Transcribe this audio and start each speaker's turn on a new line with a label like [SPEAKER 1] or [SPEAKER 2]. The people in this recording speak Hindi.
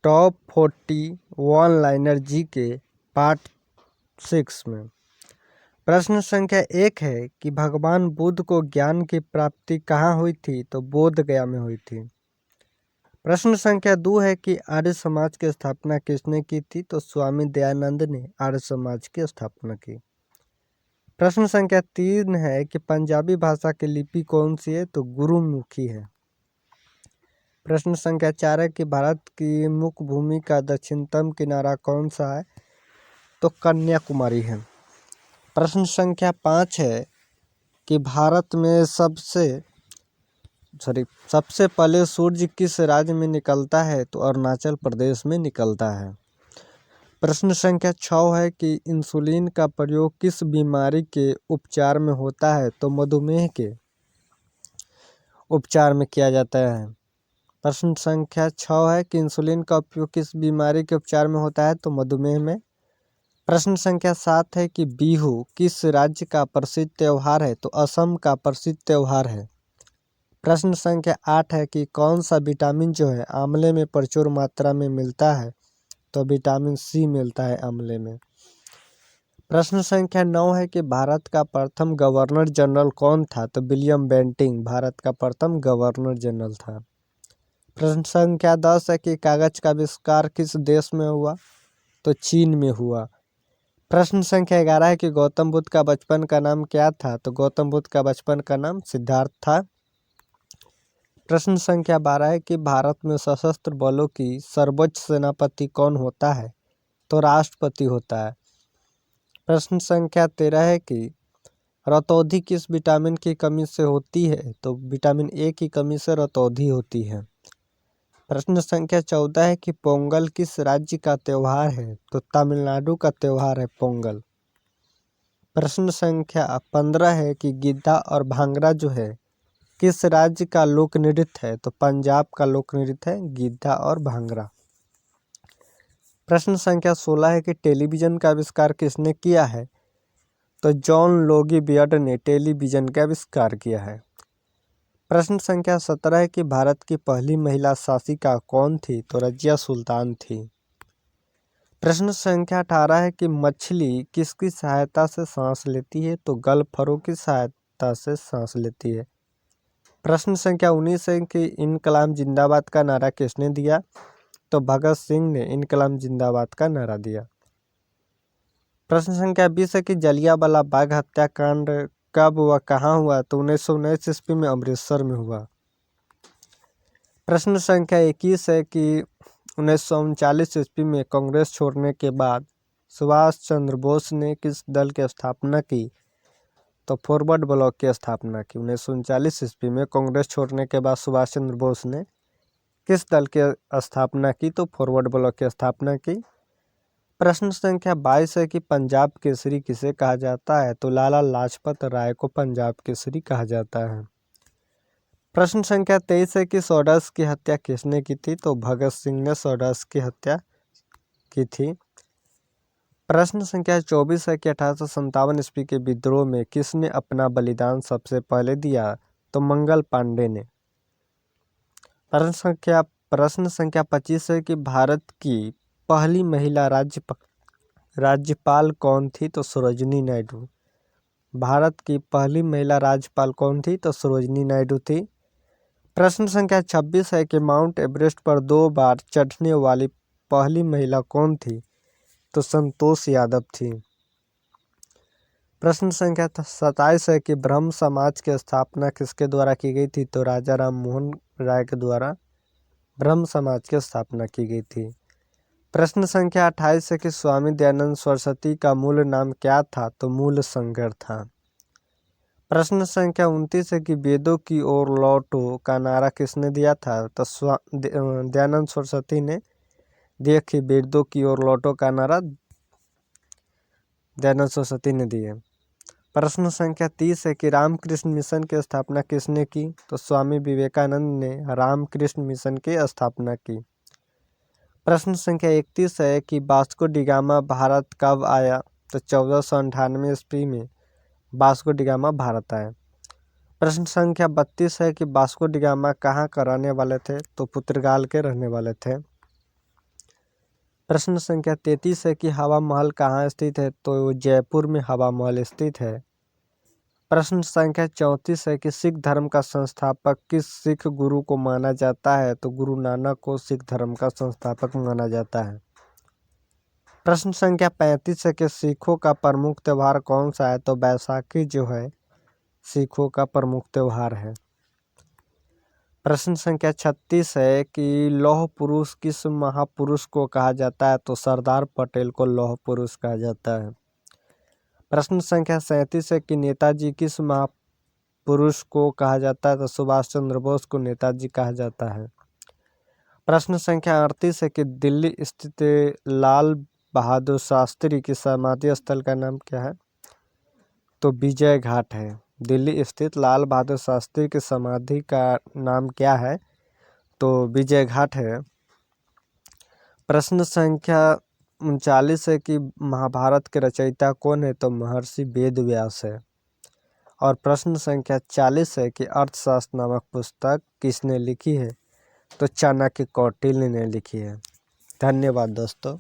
[SPEAKER 1] Top 40 one liner GK part 6 में प्रश्न संख्या 1 है कि भगवान बुद्ध को ज्ञान की प्राप्ति कहाँ हुई थी? तो बोध गया में हुई थी। प्रश्न संख्या 2 है कि आर्य समाज की स्थापना किसने की थी? तो स्वामी दयानंद ने आर्य समाज की स्थापना की। प्रश्न संख्या 3 है कि पंजाबी भाषा की लिपि कौन सी है? तो गुरुमुखी है। प्रश्न संख्या 4 है कि भारत की मुख्य भूमि का दक्षिणतम किनारा कौन सा है? तो कन्याकुमारी है। प्रश्न संख्या 5 है कि भारत में सबसे पहले सूर्य किस राज्य में निकलता है? तो अरुणाचल प्रदेश में निकलता है। प्रश्न संख्या 6 है कि इंसुलिन का प्रयोग किस बीमारी के उपचार में होता है? तो मधुमेह के उपचार में किया जाता है। प्रश्न संख्या 6 है कि इंसुलिन का उपयोग किस बीमारी के उपचार में होता है? तो मधुमेह में। प्रश्न संख्या 7 है कि बिहू किस राज्य का प्रसिद्ध त्यौहार है? तो असम का प्रसिद्ध त्यौहार है। प्रश्न संख्या 8 है कि कौन सा विटामिन जो है आंवले में प्रचुर मात्रा में मिलता है? तो विटामिन सी मिलता है आंवले में। प्रश्न संख्या 9 है कि भारत का प्रथम गवर्नर जनरल कौन था? तो विलियम बेंटिंक भारत का प्रथम गवर्नर जनरल था। प्रश्न संख्या 10 है कि कागज का आविष्कार किस देश में हुआ? तो चीन में हुआ। प्रश्न संख्या 11 है कि गौतम बुद्ध का बचपन का नाम क्या था? तो गौतम बुद्ध का बचपन का नाम सिद्धार्थ था। प्रश्न संख्या 12 है कि भारत में सशस्त्र बलों की सर्वोच्च सेनापति कौन होता है? तो राष्ट्रपति होता है। प्रश्न संख्या 13 है कि रतौंधी किस विटामिन की कमी से होती है? तो विटामिन ए की कमी से रतौंधी होती है। प्रश्न संख्या 14 है कि पोंगल किस राज्य का त्यौहार है? तो तमिलनाडु का त्यौहार है पोंगल। प्रश्न संख्या 15 है कि गिद्धा और भांगड़ा जो है किस राज्य का लोक नृत्य है? तो पंजाब का लोक नृत्य है गिद्धा और भांगड़ा। प्रश्न संख्या 16 है कि टेलीविजन का आविष्कार किसने किया है? तो जॉन लोगी बियर्ड ने टेलीविजन का आविष्कार किया है। प्रश्न संख्या 17 है कि भारत की पहली महिला शासिका कौन थी? तो रजिया सुल्तान थी। प्रश्न संख्या 18 है कि मछली किसकी सहायता से सांस लेती है? तो गलफरों की सहायता से सांस लेती है। प्रश्न संख्या 19 है कि इनकलाब जिंदाबाद का नारा किसने दिया? तो भगत सिंह ने इनकलाब जिंदाबाद का नारा दिया। प्रश्न संख्या 20 है कि जलियांवाला बाग हत्याकांड कब व कहाँ हुआ? तो 1919 ईस्वी में अमृतसर में हुआ। प्रश्न संख्या 21 है कि 1939 ईस्वी में कांग्रेस छोड़ने के बाद सुभाष चंद्र बोस ने किस दल की स्थापना की? तो फॉरवर्ड ब्लॉक की स्थापना की। 1939 ईस्वी में कांग्रेस छोड़ने के बाद सुभाष चंद्र बोस ने किस दल की स्थापना की? तो फॉरवर्ड ब्लॉक की स्थापना की। प्रश्न संख्या 22 है कि पंजाब केसरी किसे कहा जाता है? तो लाला लाजपत राय को पंजाब केसरी कहा जाता है। प्रश्न संख्या 23 है कि सौडर्स की हत्या किसने की थी? तो भगत सिंह ने सौडर्स की हत्या की थी। प्रश्न संख्या 24 है कि 1857 ईस्वी के विद्रोह में किसने अपना बलिदान सबसे पहले दिया? तो मंगल पांडे ने। प्रश्न संख्या 25 है कि भारत की पहली महिला राज्यपाल कौन थी? तो सरोजिनी नायडू। भारत की पहली महिला राज्यपाल कौन थी? तो सरोजिनी नायडू थी। प्रश्न संख्या 26 है कि माउंट एवरेस्ट पर 2 बार चढ़ने वाली पहली महिला कौन थी? तो संतोष यादव थी। प्रश्न संख्या 27 है कि ब्रह्म समाज की स्थापना किसके द्वारा की गई थी? तो राजा राम मोहन राय के द्वारा ब्रह्म समाज की स्थापना की गई थी। प्रश्न संख्या 28 है कि स्वामी दयानंद सरस्वती का मूल नाम क्या था? तो मूल शंकर था। प्रश्न संख्या 29 है कि वेदों की ओर लौटो का नारा किसने दिया था? तो दयानंद सरस्वती ने दिया कि वेदों की ओर लौटो का नारा दयानंद सरस्वती ने दिए। प्रश्न संख्या 30 है कि रामकृष्ण मिशन की स्थापना किसने की? तो स्वामी विवेकानंद ने रामकृष्ण मिशन की स्थापना की। प्रश्न संख्या 31 है कि वास्को डी गामा भारत कब आया? तो 1498 ईस्वी में वास्को डी गामा भारत आए। प्रश्न संख्या 32 है कि वास्को डी गामा कहाँ का रहने वाले थे? तो पुर्तगाल के रहने वाले थे। प्रश्न संख्या 33 है कि हवा महल कहाँ स्थित है, तो जयपुर में हवा महल स्थित है। प्रश्न संख्या 34 है कि सिख धर्म का संस्थापक किस सिख गुरु को माना जाता है, तो गुरु नानक को सिख धर्म का संस्थापक माना जाता है। प्रश्न संख्या 35 है कि सिखों का प्रमुख त्यौहार कौन सा है, तो बैसाखी जो है सिखों का प्रमुख त्यौहार है। प्रश्न संख्या 36 है कि लौह पुरुष किस महापुरुष को कहा जाता है, तो सरदार पटेल को लौह पुरुष कहा जाता है। प्रश्न संख्या 37 है कि नेताजी किस महापुरुष को कहा जाता है, तो सुभाष चंद्र बोस को नेताजी कहा जाता है। प्रश्न संख्या 38 है कि दिल्ली स्थित लाल बहादुर शास्त्री की समाधि स्थल का नाम क्या है, तो विजय घाट है। दिल्ली स्थित लाल बहादुर शास्त्री की समाधि का नाम क्या है, तो विजय घाट है। प्रश्न संख्या 39 है कि महाभारत के रचयिता कौन है, तो महर्षि वेद व्यास है। और प्रश्न संख्या 40 है कि अर्थशास्त्र नामक पुस्तक किसने लिखी है, तो चाणक्य कौटिल्य ने लिखी है। धन्यवाद दोस्तों।